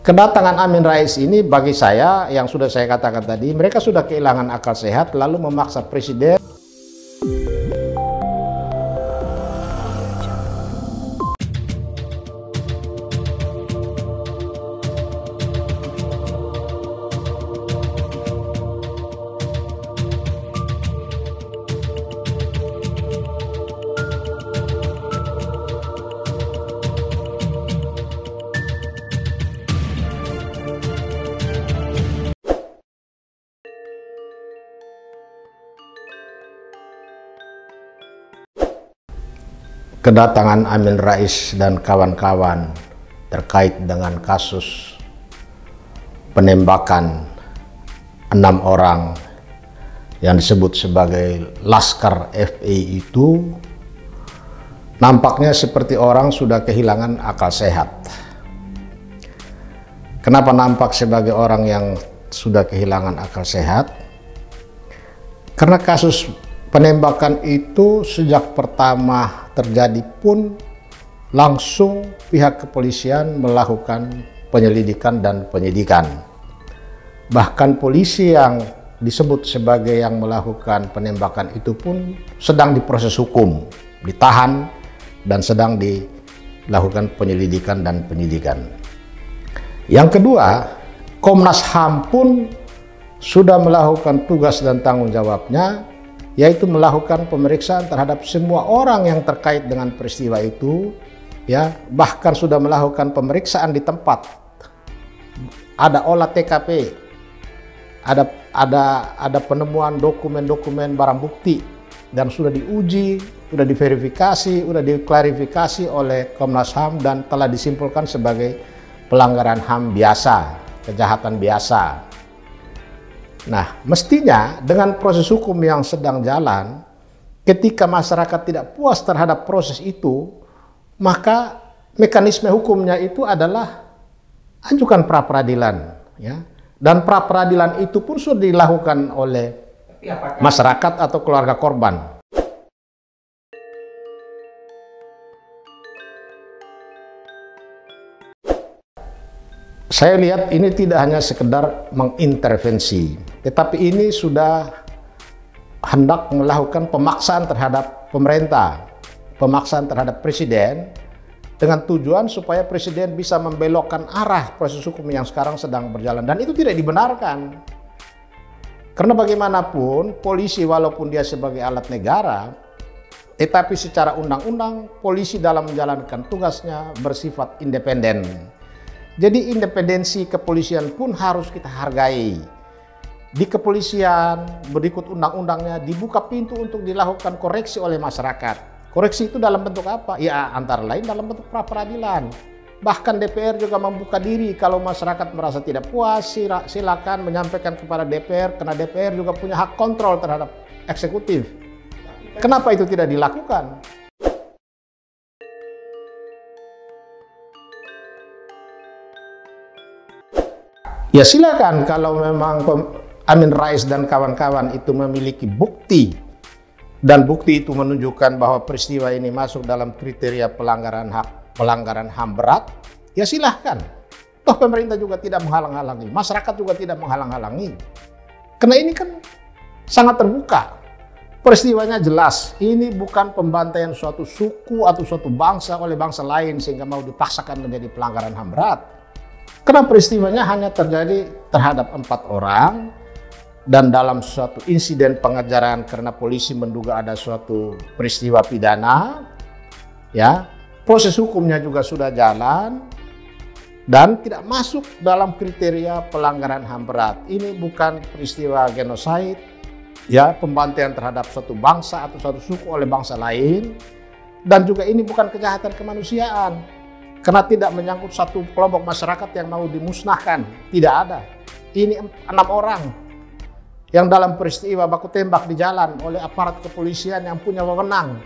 Kedatangan Amin Rais ini bagi saya, yang sudah saya katakan tadi, mereka sudah kehilangan akal sehat lalu memaksa presiden. Kedatangan Amin Rais dan kawan-kawan terkait dengan kasus penembakan 6 orang yang disebut sebagai Laskar FPI itu nampaknya seperti orang sudah kehilangan akal sehat. Kenapa nampak sebagai orang yang sudah kehilangan akal sehat? Karena kasus penembakan itu sejak pertama terjadi pun langsung pihak kepolisian melakukan penyelidikan dan penyidikan. Bahkan polisi yang disebut sebagai yang melakukan penembakan itu pun sedang diproses hukum, ditahan dan sedang dilakukan penyelidikan dan penyidikan. Yang kedua, Komnas HAM pun sudah melakukan tugas dan tanggung jawabnya, yaitu melakukan pemeriksaan terhadap semua orang yang terkait dengan peristiwa itu, ya, bahkan sudah melakukan pemeriksaan di tempat. Ada olah TKP, ada penemuan dokumen-dokumen barang bukti dan sudah diuji, sudah diverifikasi, sudah diklarifikasi oleh Komnas HAM dan telah disimpulkan sebagai pelanggaran HAM biasa, kejahatan biasa. Nah, mestinya dengan proses hukum yang sedang jalan, ketika masyarakat tidak puas terhadap proses itu, maka mekanisme hukumnya itu adalah ajukan pra-peradilan, ya. Dan pra-peradilan itu pun sudah dilakukan oleh masyarakat atau keluarga korban. Saya lihat ini tidak hanya sekedar mengintervensi, tetapi ini sudah hendak melakukan pemaksaan terhadap pemerintah, pemaksaan terhadap presiden, dengan tujuan supaya presiden bisa membelokkan arah proses hukum yang sekarang sedang berjalan. Dan itu tidak dibenarkan. Karena bagaimanapun, polisi walaupun dia sebagai alat negara, tetapi secara undang-undang, polisi dalam menjalankan tugasnya bersifat independen. Jadi independensi kepolisian pun harus kita hargai. Di kepolisian, berikut undang-undangnya, dibuka pintu untuk dilakukan koreksi oleh masyarakat. Koreksi itu dalam bentuk apa? Ya, antara lain dalam bentuk pra-peradilan. Bahkan DPR juga membuka diri kalau masyarakat merasa tidak puas, silakan menyampaikan kepada DPR, karena DPR juga punya hak kontrol terhadap eksekutif. Kenapa itu tidak dilakukan? Ya silakan, kalau memang Amin Rais dan kawan-kawan itu memiliki bukti dan bukti itu menunjukkan bahwa peristiwa ini masuk dalam kriteria pelanggaran HAM berat, ya silahkan. Toh pemerintah juga tidak menghalang-halangi, masyarakat juga tidak menghalang-halangi. Karena ini kan sangat terbuka. Peristiwanya jelas, ini bukan pembantaian suatu suku atau suatu bangsa oleh bangsa lain sehingga mau dipaksakan menjadi pelanggaran HAM berat. Karena peristiwanya hanya terjadi terhadap 4 orang dan dalam suatu insiden pengejaran karena polisi menduga ada suatu peristiwa pidana, ya, proses hukumnya juga sudah jalan dan tidak masuk dalam kriteria pelanggaran HAM berat. Ini bukan peristiwa genosida, ya, pembantaian terhadap suatu bangsa atau suatu suku oleh bangsa lain, dan juga ini bukan kejahatan kemanusiaan. Karena tidak menyangkut satu kelompok masyarakat yang mau dimusnahkan. Tidak ada. Ini 6 orang yang dalam peristiwa baku tembak di jalan oleh aparat kepolisian yang punya wewenang.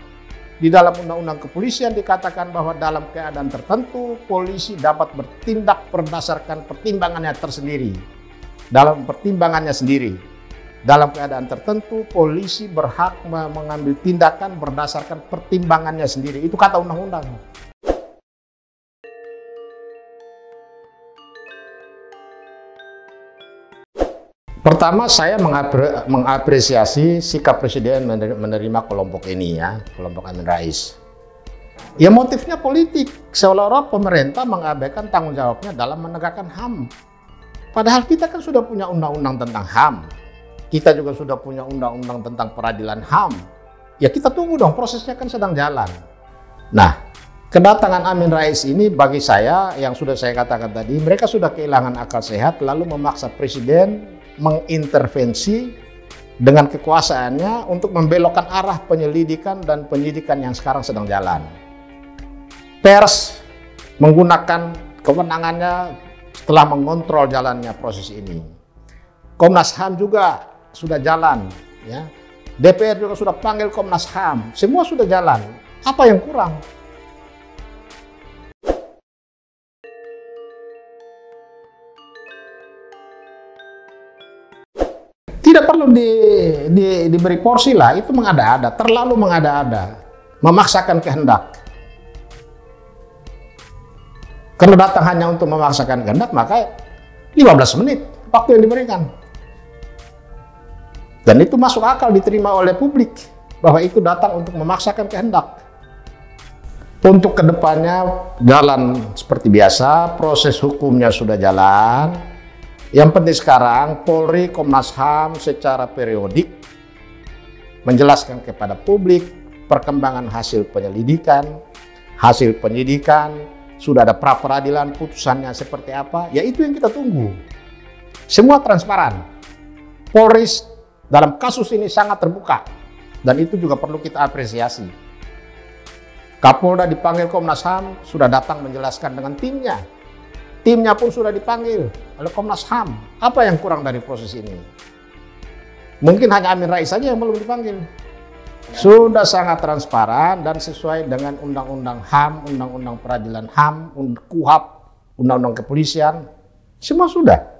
Di dalam undang-undang kepolisian dikatakan bahwa dalam keadaan tertentu, polisi dapat bertindak berdasarkan pertimbangannya tersendiri. Dalam pertimbangannya sendiri. Dalam keadaan tertentu, polisi berhak mengambil tindakan berdasarkan pertimbangannya sendiri. Itu kata undang-undang. Pertama, saya mengapresiasi sikap Presiden menerima kelompok ini ya, kelompok Amin Rais. Ya motifnya politik, seolah-olah pemerintah mengabaikan tanggung jawabnya dalam menegakkan HAM. Padahal kita kan sudah punya undang-undang tentang HAM. Kita juga sudah punya undang-undang tentang peradilan HAM. Ya kita tunggu dong, prosesnya kan sedang jalan. Nah, kedatangan Amin Rais ini bagi saya, yang sudah saya katakan tadi, mereka sudah kehilangan akal sehat lalu memaksa Presiden mengintervensi dengan kekuasaannya untuk membelokkan arah penyelidikan dan penyidikan yang sekarang sedang jalan. Pers menggunakan kewenangannya setelah mengontrol jalannya proses ini. Komnas HAM juga sudah jalan, ya. DPR juga sudah panggil Komnas HAM, semua sudah jalan. Apa yang kurang? Tidak perlu diberi porsi lah, itu mengada-ada, terlalu mengada-ada, memaksakan kehendak. Kalau datang hanya untuk memaksakan kehendak, maka 15 menit waktu yang diberikan. Dan itu masuk akal diterima oleh publik, bahwa itu datang untuk memaksakan kehendak. Untuk kedepannya jalan seperti biasa, proses hukumnya sudah jalan. Yang penting sekarang Polri, Komnas HAM secara periodik menjelaskan kepada publik perkembangan hasil penyelidikan, hasil penyidikan, sudah ada pra peradilan, putusannya seperti apa, ya itu yang kita tunggu. Semua transparan. Polri dalam kasus ini sangat terbuka dan itu juga perlu kita apresiasi. Kapolda dipanggil Komnas HAM, sudah datang menjelaskan dengan timnya. Timnya pun sudah dipanggil oleh Komnas HAM. Apa yang kurang dari proses ini? Mungkin hanya Amin Rais saja yang belum dipanggil. Sudah sangat transparan dan sesuai dengan Undang-Undang HAM, Undang-Undang Peradilan HAM, KUHAP, Undang-Undang Kepolisian. Semua sudah.